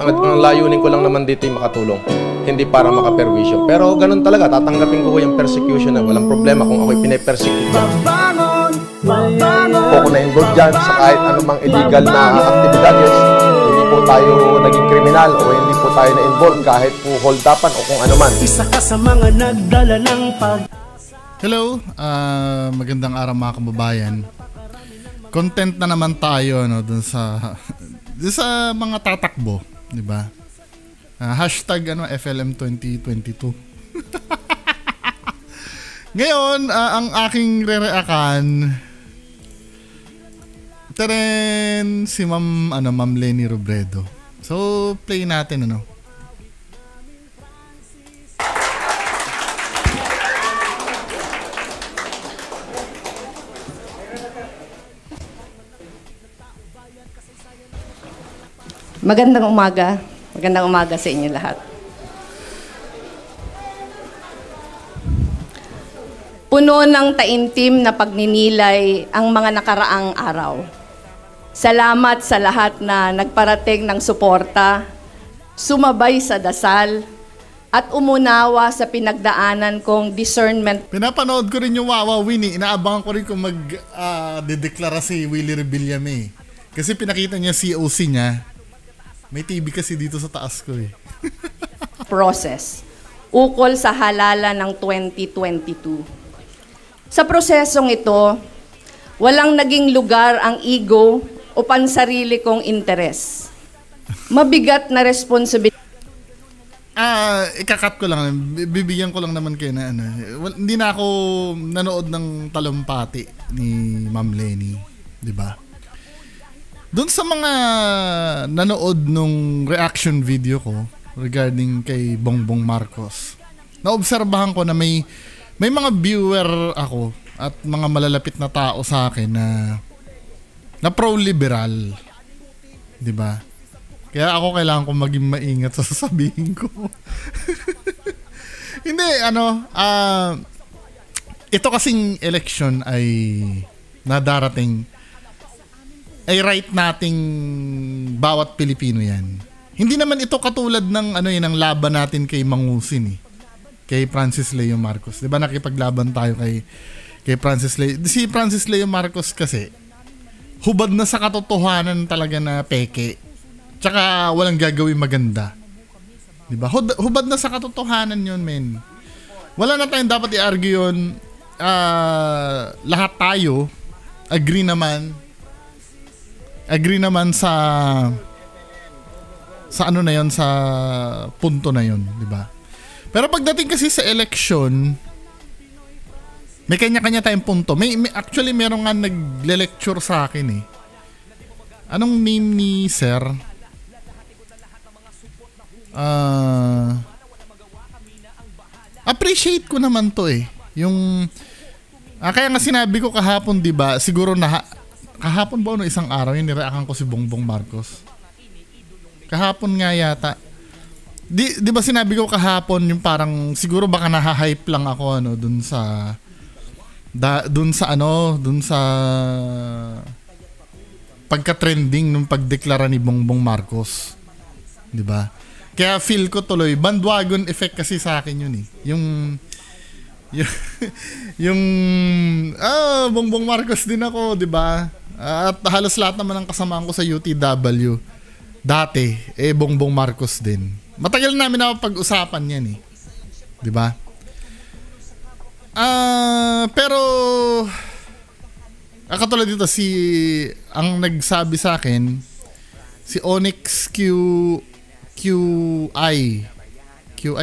ang layunin ko lang naman dito yung makatulong, hindi para makaperwisyo. Pero ganun talaga, tatanggapin ko yung persecution na walang problema kung ako'y pinapersecute. Ako na-involved dyan sa kahit anumang illegal na aktibidades. Hindi po tayo naging kriminal o hindi po tayo na-involved kahit po hold-upan o kung ano man. Isa ka sa mga nagdala ng Hello, magandang araw mga kababayan. Content na naman tayo dun sa mga tatakbo, di ba? Hashtag FLM 2022. Ngayon, ang aking re-reakan si Ma'am Leni Robredo. So, play natin Magandang umaga sa inyo lahat. Puno ng taimtim na pagninilay ang mga nakaraang araw. Salamat sa lahat na nagparating ng suporta, sumabay sa dasal, at umunawa sa pinagdaanan kong discernment. Pinapanood ko rin yung Wawa Winnie. Inaabangan ko rin kung mag-dedeklara si Willie Rebillame. Kasi pinakita niya COC niya. May TV kasi dito sa taas ko Process. Ukol sa halalan ng 2022. Sa prosesong ito, walang naging lugar ang ego o pansarili kong interes. Mabigat na responsibilidad. Ikakat ko lang. Bibigyan ko lang naman kayo na hindi na ako nanood ng talumpati ni Ma'am Leni. Diba? Doon sa mga nanood nung reaction video ko regarding kay Bongbong Marcos, naobserbahan ko na may mga viewer ako at mga malalapit na tao sa akin na pro-liberal. Diba? Kaya ako kailangan ko maging maingat sa sasabihin ko. Hindi, ito kasing election ay nadarating ay right nating bawat Pilipino yan. Hindi naman ito katulad ng ng laban natin kay Mangusin kay Francis Leo Marcos. 'Di ba nakipaglaban tayo kay Francis Leo. Si Francis Leo Marcos kasi hubad na sa katotohanan talaga na peke. Tsaka walang gagawin maganda. 'Di ba? Hubad na sa katotohanan 'yon, men. Wala na tayong dapat i-argue 'yon. Lahat tayo agree naman sa sa punto na yon, di ba? Pero pagdating kasi sa election, may kanya-kanya tayong punto. Actually meron nga nagle-lecture sa akin Anong name ni Sir? Appreciate ko naman to yung kaya nga sinabi ko kahapon, di ba? Siguro kahapon ba isang araw yung nireakan ko si Bongbong Marcos? Kahapon nga yata. Di ba sinabi ko kahapon yung parang siguro baka naha-hype lang ako dun sa pagka-trending nung pagdeklara ni Bongbong Marcos. Di ba? Kaya feel ko tuloy bandwagon effect kasi sa akin yun yung Bongbong Marcos din ako, di ba? At halos lahat naman ng kasamaan ko sa UTW dati, Bongbong Marcos din. Matagal namin na pag-usapan yan di ba? Pero katulad dito ang nagsabi sa akin si Onyx QI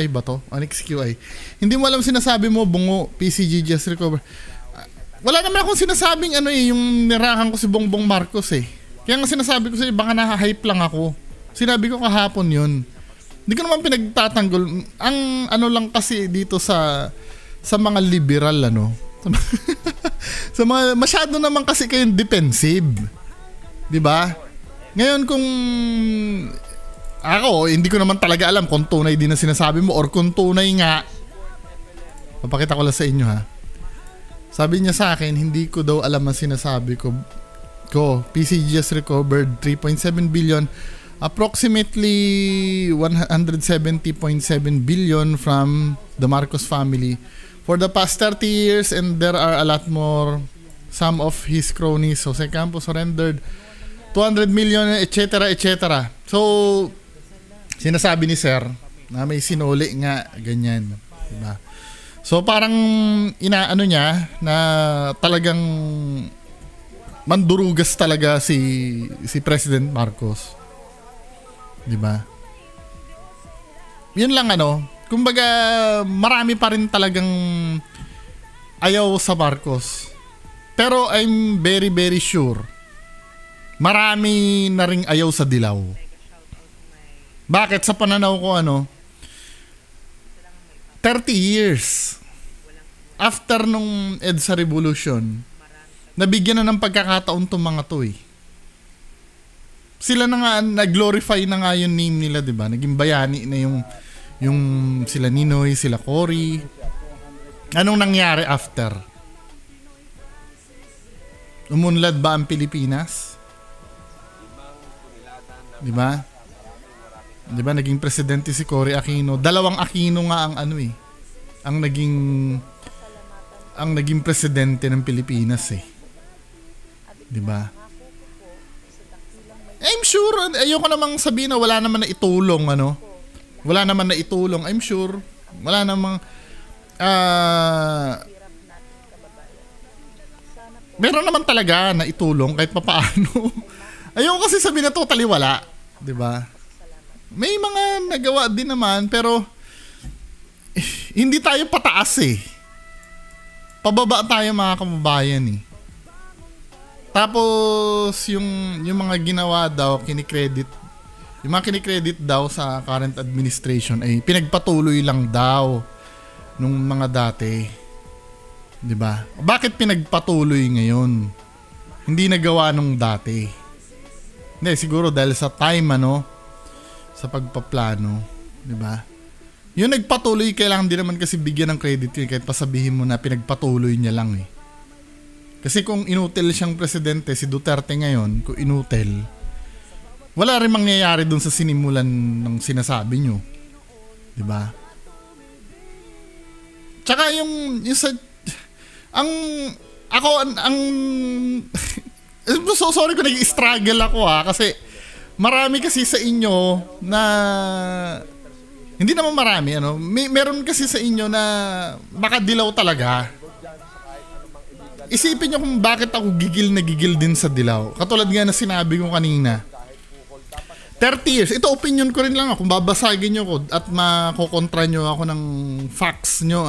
ba to? Onyx QI. Hindi mo alam sinasabi mo, Bungo, PCG just recover. Wala naman akong sinasabing yung nirahan ko si Bongbong Marcos Kaya nga sinasabi ko sa'yo, baka naha-hype lang ako. Sinabi ko kahapon yun. Hindi ko naman pinagtatanggol. Ang lang kasi dito sa mga liberal, sa mga, masyado naman kasi kayong defensive. Diba? Ngayon kung ako, hindi ko naman talaga alam kung tunay din na sinasabi mo or kung tunay nga. Papakita ko lang sa inyo Sabi niya sa akin, hindi ko daw alam ang sinasabi ko. PCG just recovered 3.7 billion approximately 170.7 billion from the Marcos family for the past 30 years, and there are a lot more. Some of his cronies, Jose Campos, surrendered 200 million, etc., etc. So, sinasabi ni Sir na may sinuli nga, ganyan. Diba? So, parang inaano niya na talagang mandurugas talaga si President Marcos. 'Di ba? Yun lang kumbaga marami pa rin talagang ayaw sa Marcos. Pero I'm very very sure marami na ring ayaw sa Dilaw. Bakit? Sa pananaw ko 30 years after nung EDSA Revolution, nabigyan na ng pagkakataon tong mga to eh. Sila na nga, nag-glorify na nga yung name nila, di ba? Naging bayani na yung sila Ninoy, sila Cory. Anong nangyari after? Umunlad ba ang Pilipinas? Di ba? Di ba, naging presidente si Cory Aquino. Dalawang Aquino nga ang naging presidente ng Pilipinas eh. Di ba? I'm sure, ayoko namang sabihin na wala naman na itulong, Wala naman na itulong. I'm sure, wala namang, meron naman talaga na itulong kahit papaano. Ayoko kasi sabihin na totally wala. Diba? May mga nagawa din naman, pero, hindi tayo pataas eh. Pababa tayo mga kababayan eh. Tapos yung mga ginawa daw, kinikredit. Yung mga kinikredit daw sa current administration ay pinagpatuloy lang daw nung mga dati. 'Di ba? Bakit pinagpatuloy ngayon? Hindi nagawa nung dati. Hindi, siguro dahil sa time sa pagpaplano, 'di ba? Yung nagpatuloy, kailangan din naman kasi bigyan ng credit yun kahit pasabihin mo na pinagpatuloy niya lang eh. Kasi kung inutil siyang presidente, si Duterte ngayon, kung inutil, wala rin mangyayari dun sa sinimulan ng sinasabi nyo. Diba? Tsaka yung sa, so sorry kung nag-struggle ako kasi marami kasi sa inyo na, hindi naman marami, meron kasi sa inyo na baka dilaw talaga. Isipin nyo kung bakit ako gigil na gigil din sa Dilaw. Katulad nga na sinabi ko kanina. 30 years. Ito opinion ko rin lang kung babasagin nyo ko at makokontra nyo ako ng facts nyo,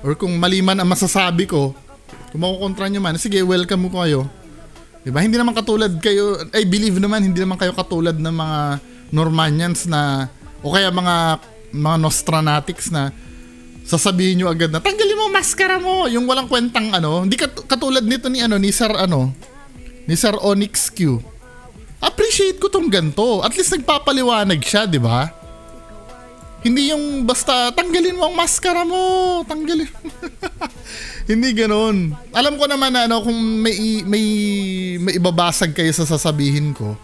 or kung mali man ang masasabi ko, kung makokontra nyo man, sige, welcome mo ko kayo. Diba? Hindi naman katulad kayo, I believe naman, hindi naman kayo katulad ng mga Normanians na, o kaya mga Nostranatics na sasabihin nyo agad na tanggalin mo maskara mo, yung walang kwentang hindi katulad nito ni Sir Onyx Q. Appreciate ko tong ganto. At least nagpapaliwanag siya, di ba? Hindi yung basta tanggalin mo ang maskara mo, tanggalin. Hindi ganoon. Alam ko naman na kung may ibabasag kayo sa sasabihin ko,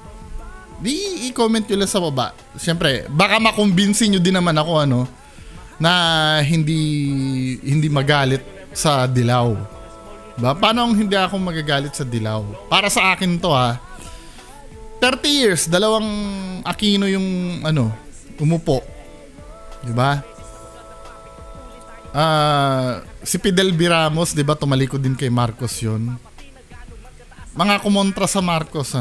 di i-comment nyo lang sa baba. Siyempre, baka makumbinsin nyo din naman ako na hindi magalit sa Dilaw. Ba? Paano hindi ako magagalit sa Dilaw? Para sa akin to 30 years, dalawang Aquino yung umupo. 'Di ba? Si Fidel B. Ramos, 'di ba, tumalikod din kay Marcos 'yon. Mga kumontra sa Marcos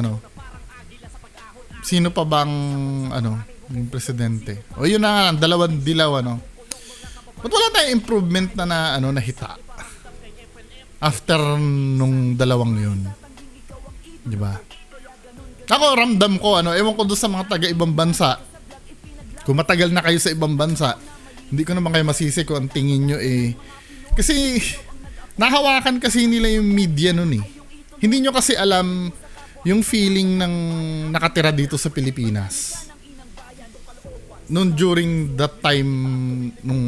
Sino pa bang yung presidente? O yun na nga, dalawang Dilaw Ba't wala tayong improvement na nahita after nung dalawang yun? Di ba? Ako, ramdam ko, ewan ko doon sa mga taga-ibang bansa. Kung matagal na kayo sa ibang bansa, hindi ko naman kayo masisi kung ang tingin nyo kasi, nahawakan kasi nila yung media nun Hindi nyo kasi alam yung feeling ng nakatira dito sa Pilipinas. Noon during that time nung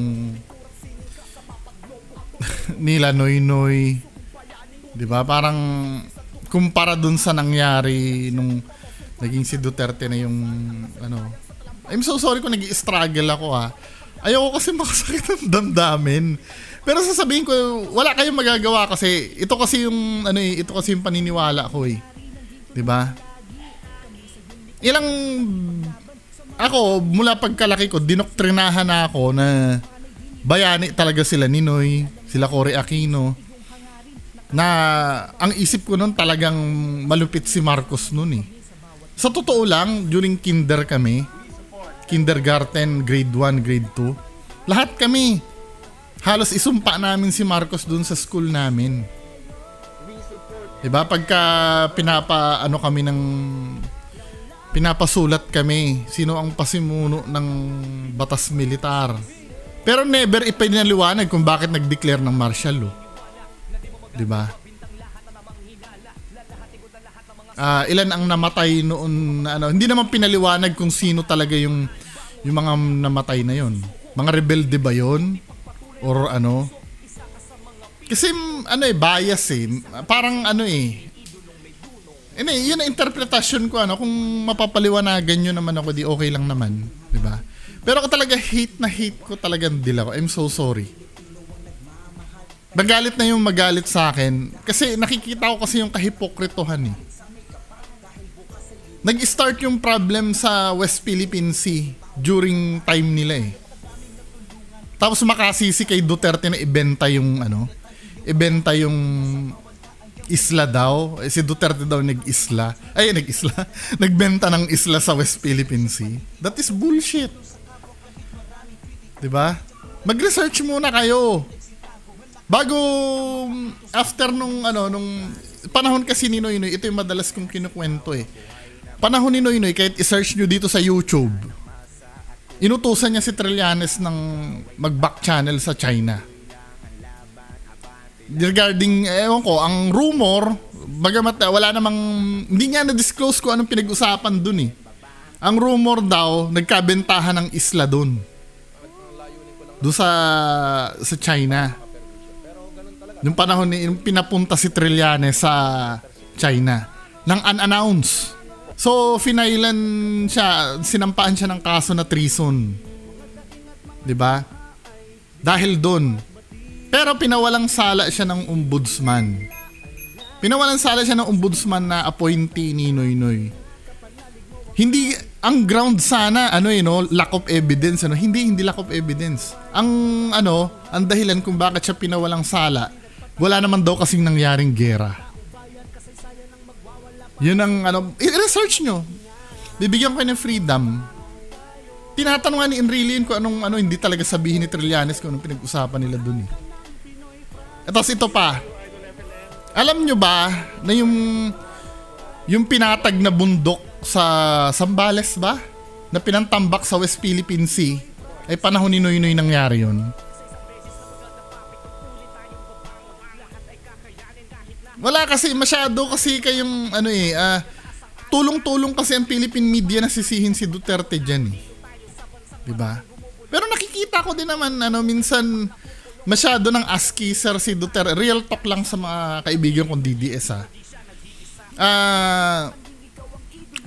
nila Noynoy, 'di ba? Parang kumpara dun sa nangyari nung Naging si Duterte na yung ano. I'm so sorry kung nag-i-struggle ako ha. Ayoko kasi makasakit ng damdamin. Pero sasabihin ko, wala kayong magagawa kasi ito kasi yung ano ito kasi yung paniniwala ko eh. 'Di ba? Ilang ako mula pagkalaki ko dinoktrinahan na ako na bayani talaga sila Ninoy, sila Cory Aquino. Na ang isip ko noon talagang malupit si Marcos noon eh. Sa totoo lang, during kindergarten, grade 1, grade 2, lahat kami, halos isumpa namin si Marcos dun sa school namin. Diba? Pagka pinapasulat kami, sino ang pasimuno ng batas militar. Pero never ipinaliwanag kung bakit nag-declare ng martial law. Diba? Ilan ang namatay noon na ano, hindi naman pinaliwanag kung sino talaga yung mga namatay na yon. Mga rebelde ba yon? Or ano? Kasi ano bias eh. Parang ano yun ang interpretasyon ko ano, kung mapapaliwanagan nyo naman ako, di okay lang naman, 'di ba? Pero ako talaga hate ko talagang dila ko. I'm so sorry. Magalit na yung magalit sa akin kasi nakikita ko kasi yung kahipokritohan eh. Nag-start yung problem sa West Philippine Sea during time nila eh. Tapos makasisi kay Duterte na ibenta yung isla daw. Si Duterte daw nagbenta ng isla sa West Philippine Sea. That is bullshit. 'Di ba? Mag-research muna kayo. Bago after nung panahon kasi ni Noynoy, ito yung madalas kong kinukwento eh. Panahon ni Noynoy, kahit i-search nyo dito sa YouTube, inutusan niya si Trillanes ng mag-back channel sa China. Regarding, ang rumor, bagamat wala namang, hindi niya na-disclose ko anong pinag-usapan dun eh. Ang rumor daw, nagkabentahan ng isla dun. Doon sa China. Yung panahon yung pinapunta si Trillanes sa China nang unannounced. So finailan siya, sinampaan siya ng kaso na treason. 'Di ba? Dahil doon. Pero pinawalang sala siya ng ombudsman. Pinawalang sala siya ng ombudsman na appointee ni Noynoy. Hindi ang ground sana lack of evidence hindi lack of evidence. Ang dahilan kung bakit siya pinawalang sala, wala naman daw kasing nangyaring gera. Yun ang i-research nyo. Bibigyan ko ng freedom. Tinatanungan ni Enrillian kung anong hindi talaga sabihin ni Trillanes kung anong pinag-usapan nila dun eh. Tapos ito pa. Alam nyo ba na yung pinatag na bundok sa Zambales ba? Na pinantambak sa West Philippine Sea ay panahon ni Noynoy nangyari yun. Wala kasi masyado kasi kayong tulong-tulong kasi ang Philippine media na sisihin si Duterte diyan eh. 'Di ba? Pero nakikita ko din naman minsan masyado ng ass-kisser si Duterte. Real talk lang sa mga kaibigan kong DDS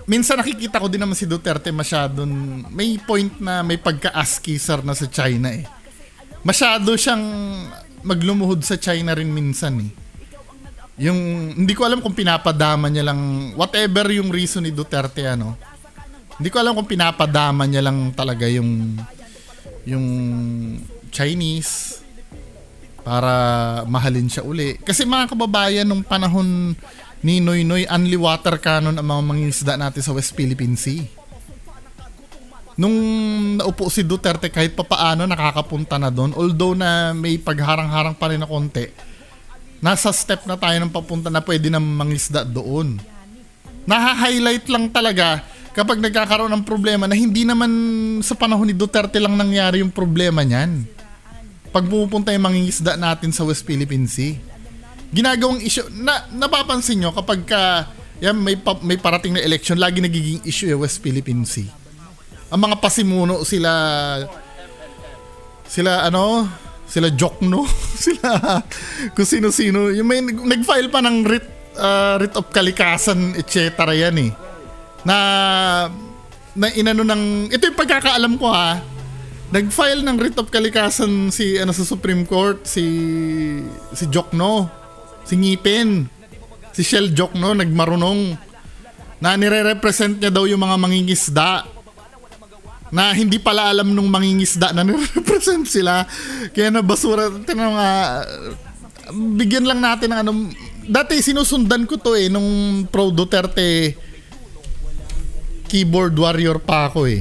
minsan nakikita ko din naman si Duterte masyadong may point na may pagka-ass-kisser na sa China eh. Masyado siyang maglumuhod sa China rin minsan eh. Yung hindi ko alam kung pinapadama niya lang whatever yung reason ni Duterte hindi ko alam kung pinapadama niya lang talaga yung Chinese para mahalin siya uli. Kasi mga kababayan nung panahon ni Noynoy, only water cannon ang mga mangingisda natin sa West Philippine Sea. Nung naupo si Duterte kahit papaano nakakapunta na doon, although na may pagharang-harang pa rin na konti. Nasa step na tayo ng papunta na pwede na mangisda doon. Naha-highlight lang talaga kapag nagkakaroon ng problema na hindi naman sa panahon ni Duterte lang nangyari yung problema niyan. Pag pupunta yung mangingisda natin sa West Philippine Sea. Ginagawang issue, napapansin nyo kapag may parating na election, lagi nagiging issue yung West Philippine Sea. Ang mga pasimuno sila Jokno, sila kung sino-sino, yung may nag-file pa ng writ of kalikasan, etc. yan eh. na inano ng, ito yung pagkakaalam ko ha, nag-file ng writ of kalikasan sa Supreme Court si Jokno, si Ngipin, si Shell Jokno, nagmarunong na nire-represent niya daw yung mga mangingisda na hindi pala alam nung mangingisda na nire-represent sila, kaya nabasura. Bigyan lang natin ng dati sinusundan ko to nung pro Duterte keyboard warrior pa ako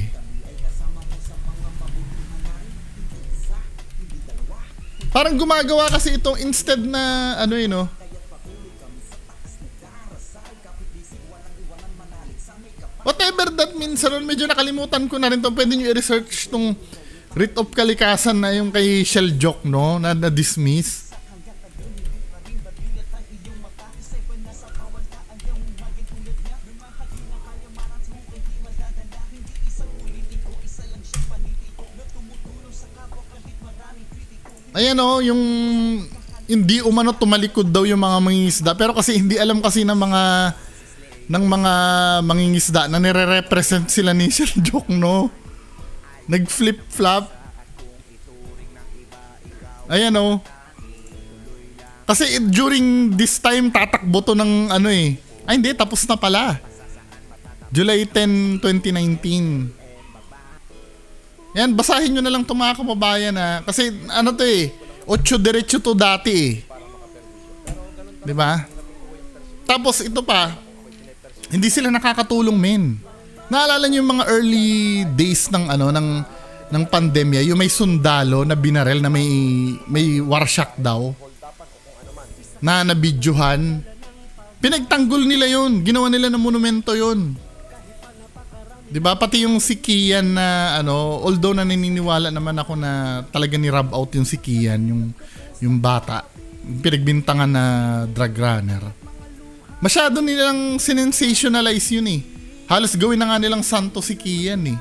Parang gumagawa kasi itong instead na whatever that means, medyo nakalimutan ko na rin to. Pwede nyo i-research tong writ of kalikasan na yung kay Shell Jokno na na-dismiss. Ayan yung hindi umano tumalikod daw yung mga mangingisda, pero kasi hindi alam kasi ng mga mangingisda na nire-represent sila ni Sir Jokno. Nag-flip-flop. Ayan kasi during this time tatakbo to ng ay hindi, tapos na pala. July 10, 2019. Yan, basahin nyo na lang ito mga kababayan kasi 8 diretso to dati diba? Tapos ito pa, hindi sila nakakatulong men. Naalala nyo yung mga early days ng ng pandemya, yung may sundalo na binarel na may warsyak daw na nabidyohan. Pinagtanggol nila yun, ginawa nila ng monumento yun. Diba? Pati yung si Kian na although naniniwala naman ako na talaga ni rub out yung si Kian, yung bata, pinagbintangan na drug runner. Masyado nilang sinensationalize yun Halos gawin na nga nilang santo si Kian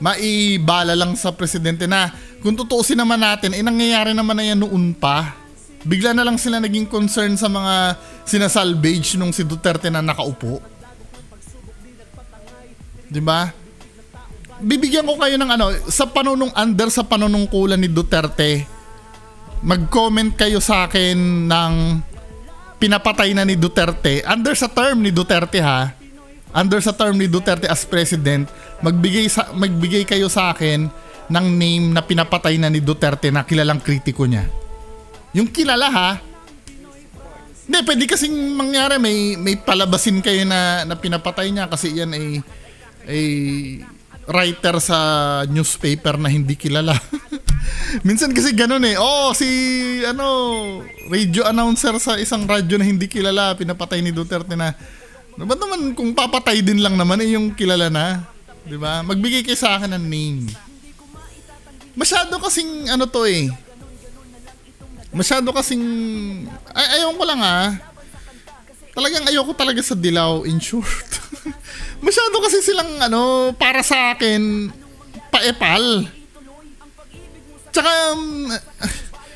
Maibala lang sa presidente na kung tutuusin naman natin, nangyayari naman na yan noon pa. Bigla na lang sila naging concern sa mga sinasalvage nung si Duterte na nakaupo. Diba? Bibigyan ko kayo ng sa panunungkulan ni Duterte. Mag-comment kayo sa akin ng pinapatay na ni Duterte under sa term ni Duterte under sa term ni Duterte as president. Magbigay kayo sa akin ng name na pinapatay na ni Duterte na kilalang kritiko niya. Yung kilala Hindi, pwede kasing mangyari may palabasin kayo na pinapatay niya kasi yan ay writer sa newspaper na hindi kilala. Minsan kasi ganun si radio announcer sa isang radyo na hindi kilala, pinapatay ni Duterte na. Ba't naman kung papatay din lang naman yung kilala na, 'di ba? Magbigay kayo sa akin ng name. Masyado kasing Masyado kasing ayaw ko lang Talagang ayoko talaga sa dilaw, in short. Masyado kasi silang para sa akin paepal. Tsaka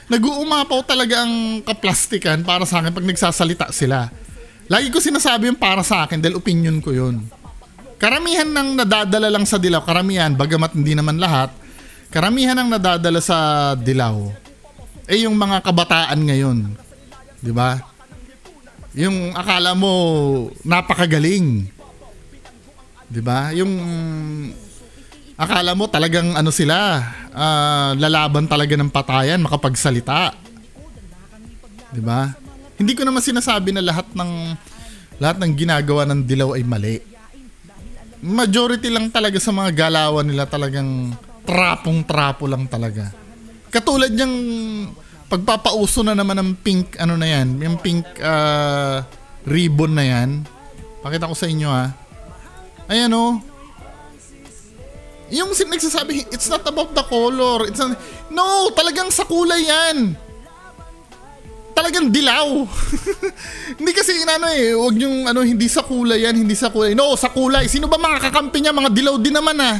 nag-uumapaw talaga ang kaplastikan para sa akin pag nagsasalita sila. Lagi ko sinasabi yung para sa akin dahil opinion ko yun. Karamihan ng nadadala lang sa dilaw, bagamat hindi naman lahat, karamihan ng nadadala sa dilaw yung mga kabataan ngayon. 'Di ba? Yung akala mo napakagaling. 'Di ba? Yung akala mo talagang sila, lalaban talaga ng patayan, makapagsalita. 'Di ba? Hindi ko naman sinasabi na lahat ng ginagawa ng dilaw ay mali. Majority lang talaga sa mga galawan nila talagang trapong-trapo lang talaga. Katulad niyang pagpapauso na naman ng pink yung pink ribbon na yan. Pakita ko sa inyo Ayan yung nagsasabi, it's not about the color. No, talagang sa kulay yan. Talagang dilaw. Hindi kasi wag yung hindi sa kulay yan, hindi sa kulay. No, sa kulay. Sino ba mga kakampi niya? Mga dilaw din naman na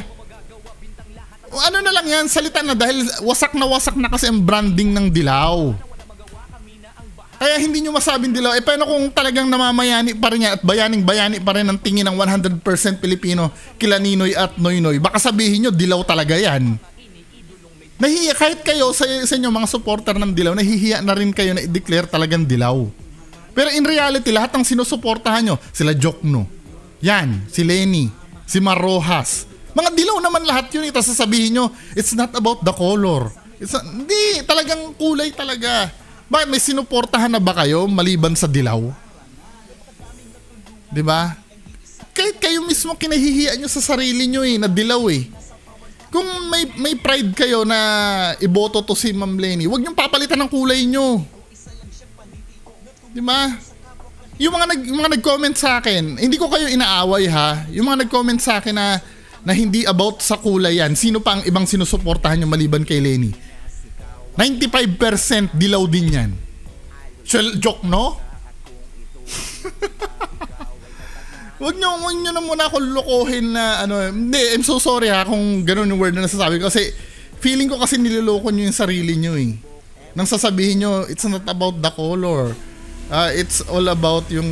lang yan, salita na dahil wasak na kasi ang branding ng dilaw. Kaya hindi nyo masabing dilaw. Paano kung talagang namamayani pa rin yan at bayaning-bayani pa rin ang tingin ng 100% Pilipino kila Ninoy at Noynoy? Baka sabihin nyo, dilaw talaga yan. Nahihiya, kahit kayo sa inyo mga supporter ng dilaw, nahihiya na rin kayo na i-declare talagang dilaw. Pero in reality, lahat ng sinusuportahan nyo, sila Jokno, yan, si Lenny, si Mar Rojas, mga dilaw naman lahat yun. Ito sasabihin nyo, it's not about the color. Hindi, talagang kulay talaga. Bakit may sinuportahan na ba kayo maliban sa dilaw? 'Di ba? Kahit kayo mismo kinahihiyan nyo sa sarili nyo na dilaw eh. Kung may pride kayo na iboto to si Ma'am Lenny, huwag nyo papalitan ng kulay nyo. 'Di ba? Yung mga nag-comment sa akin, hindi ko kayo inaaway ha. Yung mga nag-comment sa akin na hindi about sa kulay yan. Sino pa ang ibang sinusuportahan nyo maliban kay Lenny? 95% dilaw din yan. Joke, no? Wag nyo na muna ako lokohin na ano. Hindi, I'm so sorry ha kung ganun yung word na nasasabi ko. Kasi feeling ko kasi niloloko nyo yung sarili nyo eh. Nang sasabihin nyo, it's not about the color. It's all about yung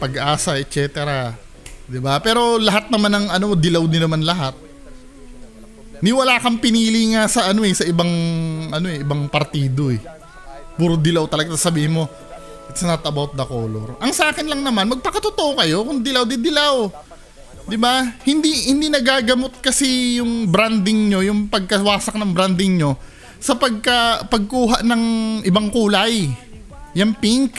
pag-asa, etc. Diba? Pero lahat naman ng dilaw din naman lahat. Ni wala kang pinili nga sa sa ibang partido eh. Puro dilaw talaga. Sabihin mo, it's not about the color. Ang sa akin lang naman, magpakatotoo kayo kung dilaw di dilaw. 'Di ba? Hindi nagagamot kasi yung branding nyo, yung pagkawasak ng branding nyo sa pagkuha ng ibang kulay. Yung pink.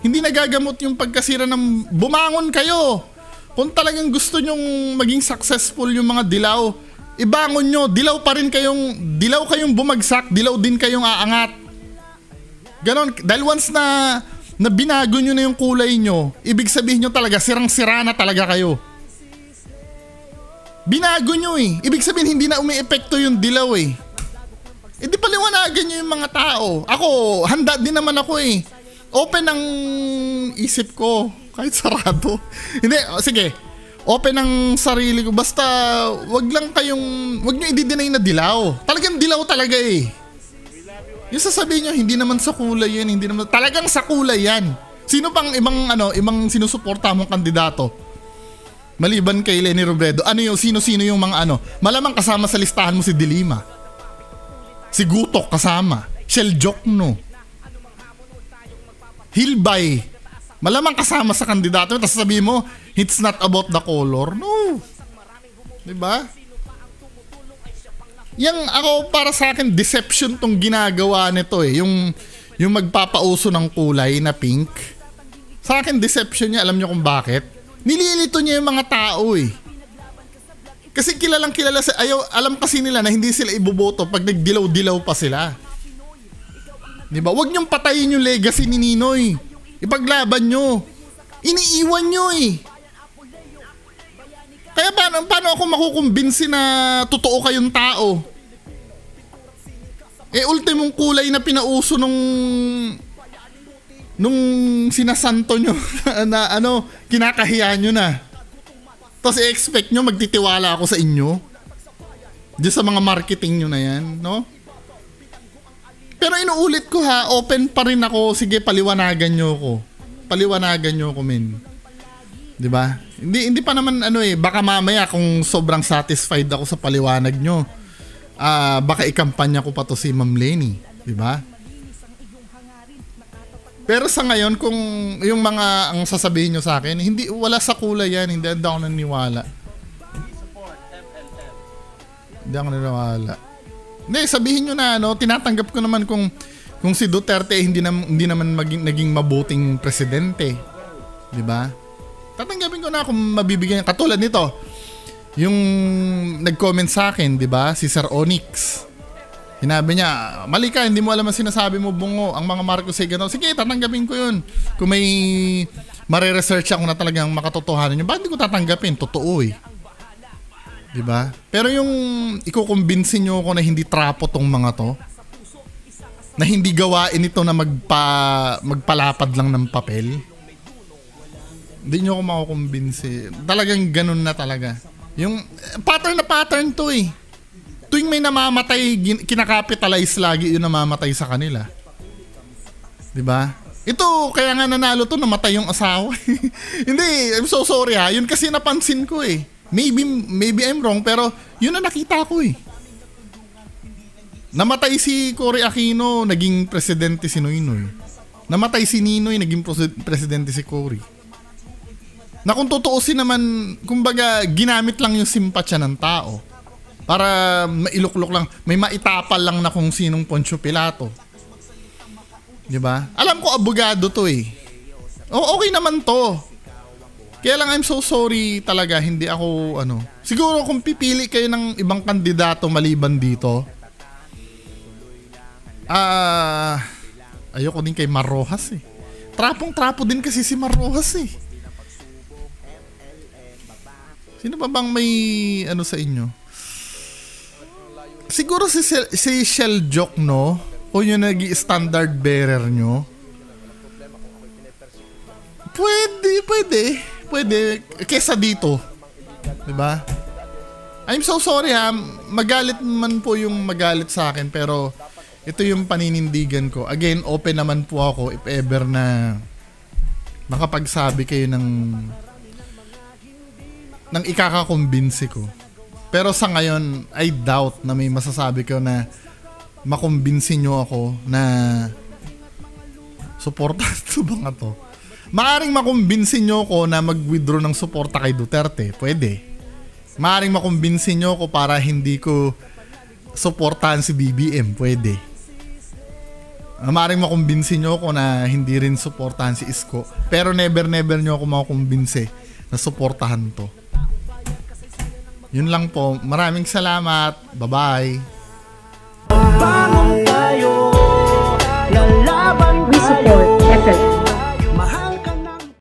Hindi nagagamot yung pagkasira ng bumangon kayo. Kung talagang gusto nyong maging successful yung mga dilaw, ibangon nyo, dilaw kayong bumagsak, dilaw din kayong aangat. Ganon, dahil once na binago nyo na yung kulay nyo, ibig sabihin nyo talaga, sirang-sira na talaga kayo. Binago nyo eh. Ibig sabihin, hindi na umi-epekto yung dilaw eh. E di paliwanagan nyo yung mga tao. Ako, handa din naman ako eh. Open ang isip ko, kahit sarado. Hindi, sige. Open ang sarili ko. Basta, wag nyo i-deny na dilaw. Talagang dilaw talaga eh. Yung sasabihin nyo, hindi naman sa kulay yan, talagang sa kulay yan. Sino pang ibang sinusuporta mong kandidato? Maliban kay Lenny Robredo, sino-sino yung mga malamang kasama sa listahan mo si Dilima. Si Gutok kasama. Shell Jokno. Hilbay. Malamang kasama sa kandidato. Tapos sabihin mo, it's not about the color. No. Diba? Yang ako para sa akin, deception tong ginagawa nito eh. Yung magpapauso ng kulay na pink. Sa akin, deception niya. Alam niyo kung bakit? Nililito niya yung mga tao eh. Kasi kilalang kilala alam kasi nila na hindi sila iboboto pag nagdilaw-dilaw pa sila. Diba? Huwag niyong patayin yung legacy ni Ninoy. Ipaglaban nyo. Iniiwan nyo eh. Kaya paano ako makukumbinsi na totoo kayong tao? Ultimong kulay na pinauso nung sinasanto nyo na kinakahiya nyo na. Tapos i-expect nyo magtitiwala ako sa inyo? Diyan sa mga marketing nyo na yan, no? Pero inuulit ko ha, open pa rin ako. Sige, paliwanagan nyo ko. Men. 'Di ba? Hindi pa naman baka mamaya kung sobrang satisfied ako sa paliwanag nyo, baka ikampanya ko pa to si Ma'am Lenny, 'di ba? Pero sa ngayon, kung yung mga ang sasabihin nyo sa akin, wala sa kulay yan, hindi ako naniniwala. Hindi, sabihin nyo na, tinatanggap ko naman kung si Duterte hindi naman naging mabuting presidente. 'Di ba? Tatanggapin ko na kung mabibigyan. Katulad nito, yung nag-comment sa akin, 'di ba? Si Sir Onyx. Sinabi niya, mali ka, hindi mo alam ang sinasabi mo, bungo, ang mga Marcos ay gano'n. Sige, tatanggapin ko yun. Kung may mare-research ako na talagang makatotohanan yun, bakit hindi ko tatanggapin? Totoo eh. Diba? Pero yung ikukumbinsin nyo ako na hindi trapo tong mga to, na hindi gawain ito na magpalapad lang ng papel, hindi nyo ako makukumbinsi. Talagang ganun na talaga. Yung pattern to eh. Tuwing may namamatay, kinakapitalize lagi yung namamatay sa kanila. 'Di ba? Ito, kaya nga nanalo to, namatay yung asawa. Hindi, I'm so sorry ha. Yun kasi napansin ko eh. Maybe I'm wrong, pero yun na nakita ko eh. Namatay si Cory Aquino, naging presidente si Noynoy. Namatay si Ninoy, naging presidente si Cory. Na kung tutuusin naman, kumbaga, ginamit lang yung simpatsya ng tao. Para mailuklok lang, may maitapal lang na kung sinong Poncio Pilato. Diba? Alam ko abogado to eh. Okay naman to. Kaya lang I'm so sorry talaga, hindi ako siguro kung pipili kayo ng ibang kandidato maliban dito, ayoko din kay Mar Rojas eh. Trapong-trapo din kasi si Mar Rojas eh. Sino ba bang may sa inyo? Siguro si Shell Joke, no? Kung yung nag-standard bearer nyo. Pwede. Kesa dito. Diba? I'm so sorry ha. Magalit man po yung magalit sa akin, pero ito yung paninindigan ko. Again, open naman po ako if ever na makapagsabi kayo ng ikakakumbinsi ko. Pero sa ngayon, I doubt na may masasabi ko na makumbinsin nyo ako na suporta ito ba nga to? Maaring makumbinsin nyo ako na mag-withdraw ng suporta kay Duterte. Pwede. Maaring makumbinsin nyo ako para hindi ko suportahan si BBM. Pwede. Maaring makumbinsin nyo ako na hindi rin suportahan si Isko. Pero never nyo ako makumbinsi na suportahan to. Yun lang po. Maraming salamat. Bye-bye.